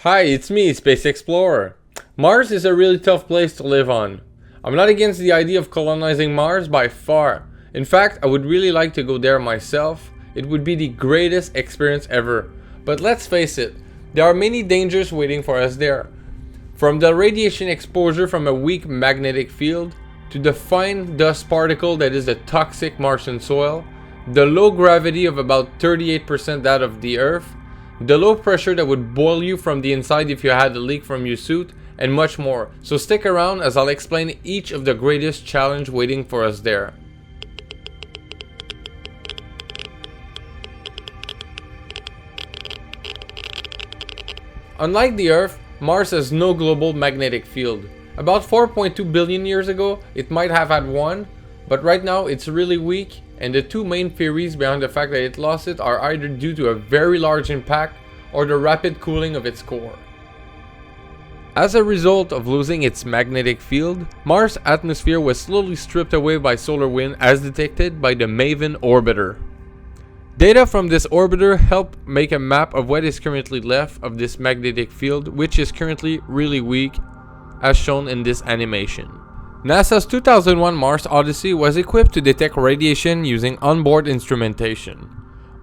Hi, it's me, Space Explorer. Mars is a really tough place to live on. I'm not against the idea of colonizing Mars by far. In fact, I would really like to go there myself. It would be the greatest experience ever. But let's face it, there are many dangers waiting for us there. From the radiation exposure from a weak magnetic field, to the fine dust particle that is the toxic Martian soil, the low gravity of about 38% that of the Earth, the low pressure that would boil you from the inside if you had a leak from your suit, and much more. So stick around as I'll explain each of the greatest challenge waiting for us there. Unlike the Earth, Mars has no global magnetic field. About 4.2 billion years ago, it might have had one, but right now it's really weak, and the two main theories behind the fact that it lost it are either due to a very large impact or the rapid cooling of its core. As a result of losing its magnetic field, Mars' atmosphere was slowly stripped away by solar wind as detected by the MAVEN orbiter. Data from this orbiter helped make a map of what is currently left of this magnetic field, which is currently really weak, as shown in this animation. NASA's 2001 Mars Odyssey was equipped to detect radiation using onboard instrumentation.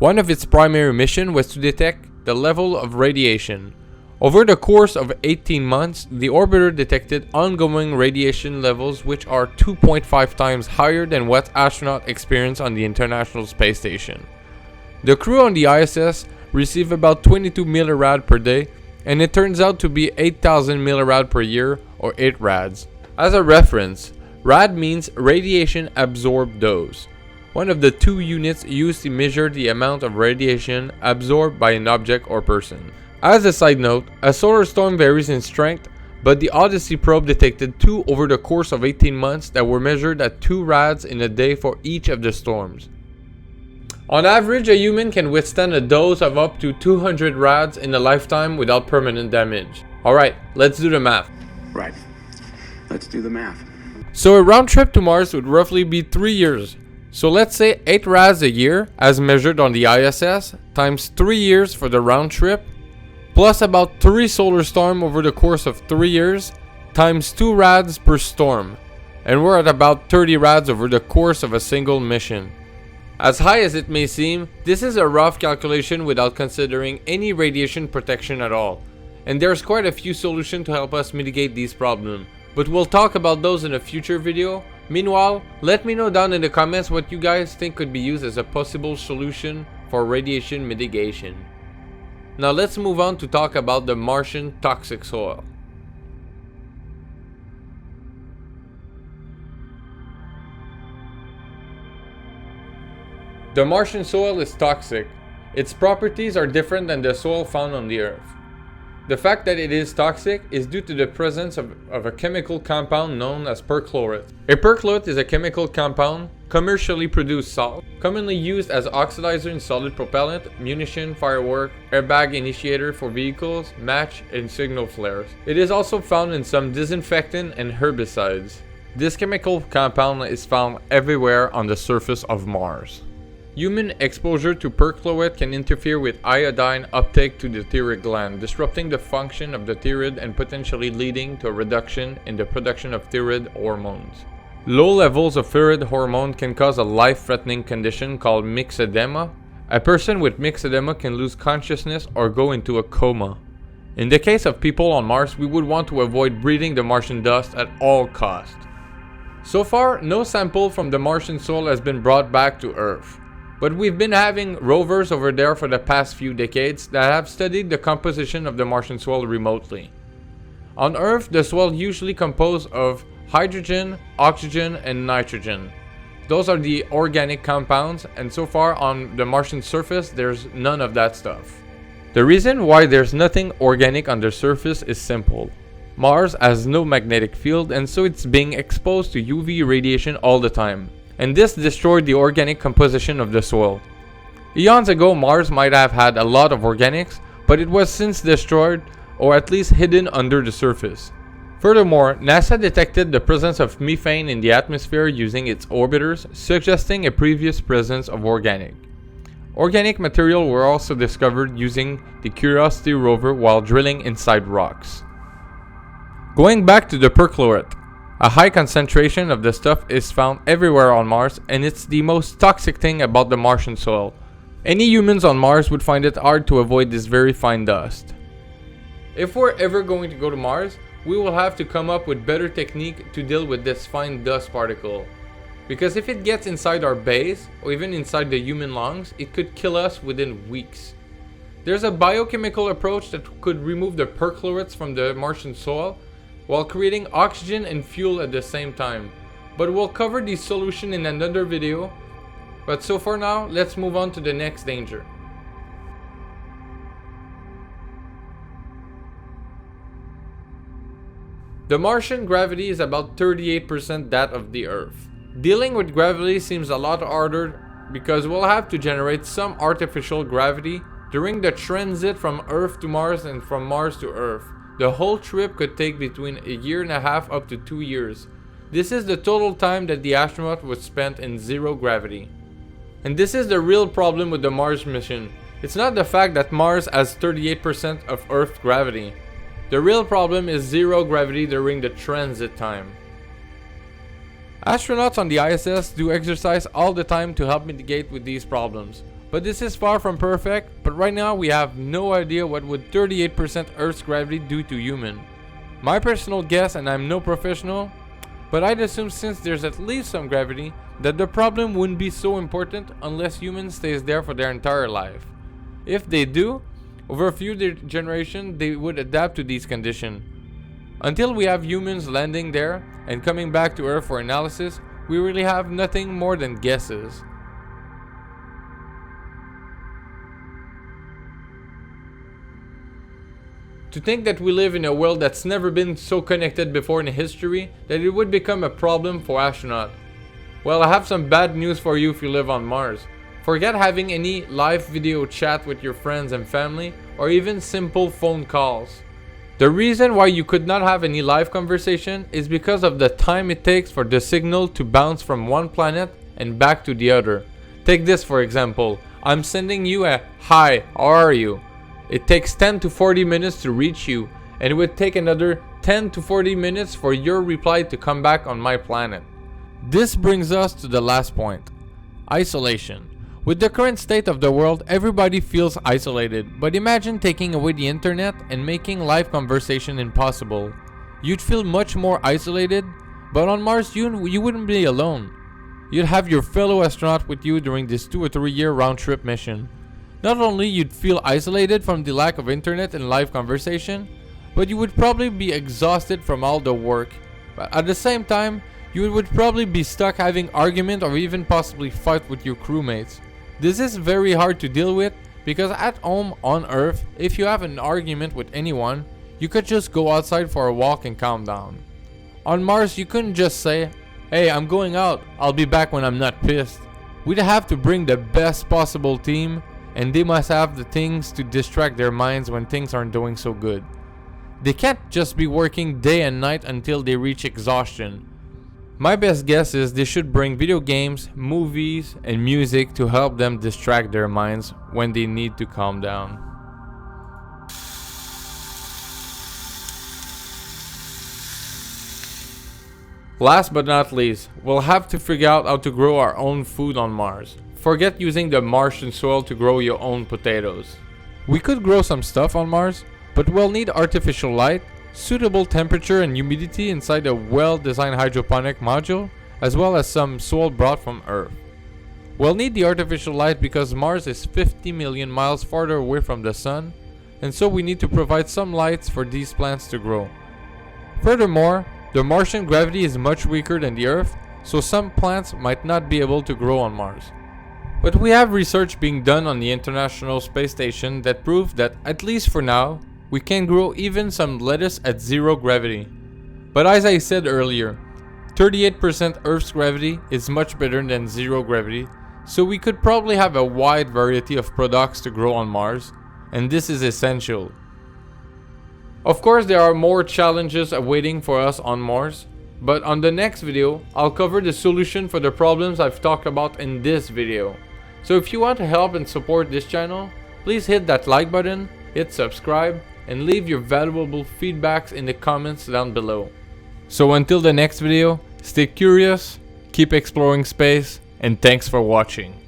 One of its primary missions was to detect the level of radiation. Over the course of 18 months, the orbiter detected ongoing radiation levels which are 2.5 times higher than what astronauts experience on the International Space Station. The crew on the ISS received about 22 millirad per day, and it turns out to be 8,000 millirad per year, or 8 rads. As a reference, rad means radiation absorbed dose, one of the two units used to measure the amount of radiation absorbed by an object or person. As a side note, a solar storm varies in strength, but the Odyssey probe detected 2 over the course of 18 months that were measured at 2 rads in a day for each of the storms. On average, a human can withstand a dose of up to 200 rads in a lifetime without permanent damage. Alright, let's do the math. Right. Let's do the math. So a round trip to Mars would roughly be 3 years. So let's say 8 rads a year as measured on the ISS times 3 years for the round trip, plus about 3 solar storms over the course of 3 years times 2 rads per storm. And we're at about 30 rads over the course of a single mission. As high as it may seem, this is a rough calculation without considering any radiation protection at all. And there's quite a few solutions to help us mitigate these problems. But we'll talk about those in a future video. Meanwhile, let me know down in the comments what you guys think could be used as a possible solution for radiation mitigation. Now let's move on to talk about the Martian toxic soil. The Martian soil is toxic. Its properties are different than the soil found on the Earth. The fact that it is toxic is due to the presence of a chemical compound known as perchlorate. A perchlorate is a chemical compound, commercially produced salt, commonly used as oxidizer in solid propellant, munition, firework, airbag initiator for vehicles, match, and signal flares. It is also found in some disinfectant and herbicides. This chemical compound is found everywhere on the surface of Mars. Human exposure to perchlorate can interfere with iodine uptake to the thyroid gland, disrupting the function of the thyroid and potentially leading to a reduction in the production of thyroid hormones. Low levels of thyroid hormone can cause a life-threatening condition called myxedema. A person with myxedema can lose consciousness or go into a coma. In the case of people on Mars, we would want to avoid breathing the Martian dust at all costs. So far, no sample from the Martian soil has been brought back to Earth. But we've been having rovers over there for the past few decades that have studied the composition of the Martian soil remotely. On Earth, the soil usually composed of hydrogen, oxygen, and nitrogen. Those are the organic compounds, and so far on the Martian surface, there's none of that stuff. The reason why there's nothing organic on the surface is simple. Mars has no magnetic field, and so it's being exposed to UV radiation all the time. And this destroyed the organic composition of the soil. Eons ago, Mars might have had a lot of organics, but it was since destroyed, or at least hidden under the surface. Furthermore, NASA detected the presence of methane in the atmosphere using its orbiters, suggesting a previous presence of organic. Organic material were also discovered using the Curiosity rover while drilling inside rocks. Going back to the perchlorate, a high concentration of the stuff is found everywhere on Mars, and it's the most toxic thing about the Martian soil. Any humans on Mars would find it hard to avoid this very fine dust. If we're ever going to go to Mars, we will have to come up with better technique to deal with this fine dust particle. Because if it gets inside our base, or even inside the human lungs, it could kill us within weeks. There's a biochemical approach that could remove the perchlorates from the Martian soil, while creating oxygen and fuel at the same time. But we'll cover the solution in another video. But so for now, let's move on to the next danger. The Martian gravity is about 38% that of the Earth. Dealing with gravity seems a lot harder because we'll have to generate some artificial gravity during the transit from Earth to Mars and from Mars to Earth. The whole trip could take between a year and a half up to 2 years. This is the total time that the astronaut was spent in zero gravity. And this is the real problem with the Mars mission. It's not the fact that Mars has 38% of Earth's gravity. The real problem is zero gravity during the transit time. Astronauts on the ISS do exercise all the time to help mitigate with these problems. But this is far from perfect, but right now we have no idea what would 38% Earth's gravity do to human. My personal guess, and I'm no professional, but I'd assume since there's at least some gravity, that the problem wouldn't be so important unless humans stays there for their entire life. If they do, over a few generations they would adapt to these conditions. Until we have humans landing there and coming back to Earth for analysis, we really have nothing more than guesses. To think that we live in a world that's never been so connected before in history, that it would become a problem for astronauts. Well, I have some bad news for you if you live on Mars. Forget having any live video chat with your friends and family, or even simple phone calls. The reason why you could not have any live conversation is because of the time it takes for the signal to bounce from one planet and back to the other. Take this for example. I'm sending you a "Hi, how are you?" It takes 10 to 40 minutes to reach you, and it would take another 10 to 40 minutes for your reply to come back on my planet. This brings us to the last point. Isolation. With the current state of the world, everybody feels isolated, but imagine taking away the internet and making live conversation impossible. You'd feel much more isolated, but on Mars you wouldn't be alone. You'd have your fellow astronaut with you during this 2 or 3 year round trip mission. Not only you'd feel isolated from the lack of internet and live conversation, but you would probably be exhausted from all the work. But at the same time, you would probably be stuck having argument or even possibly fight with your crewmates. This is very hard to deal with because at home on Earth, if you have an argument with anyone, you could just go outside for a walk and calm down. On Mars, you couldn't just say, "Hey, I'm going out, I'll be back when I'm not pissed." We'd have to bring the best possible team, and they must have the things to distract their minds when things aren't doing so good. They can't just be working day and night until they reach exhaustion. My best guess is they should bring video games, movies, and music to help them distract their minds when they need to calm down. Last but not least, we'll have to figure out how to grow our own food on Mars. Forget using the Martian soil to grow your own potatoes. We could grow some stuff on Mars, but we'll need artificial light, suitable temperature and humidity inside a well-designed hydroponic module, as well as some soil brought from Earth. We'll need the artificial light because Mars is 50 million miles farther away from the Sun, and so we need to provide some lights for these plants to grow. Furthermore, the Martian gravity is much weaker than the Earth, so some plants might not be able to grow on Mars. But we have research being done on the International Space Station that proves that, at least for now, we can grow even some lettuce at zero gravity. But as I said earlier, 38% Earth's gravity is much better than zero gravity, so we could probably have a wide variety of products to grow on Mars, and this is essential. Of course, there are more challenges awaiting for us on Mars, but on the next video, I'll cover the solution for the problems I've talked about in this video. So if you want to help and support this channel, please hit that like button, hit subscribe, and leave your valuable feedbacks in the comments down below. So until the next video, stay curious, keep exploring space, and thanks for watching.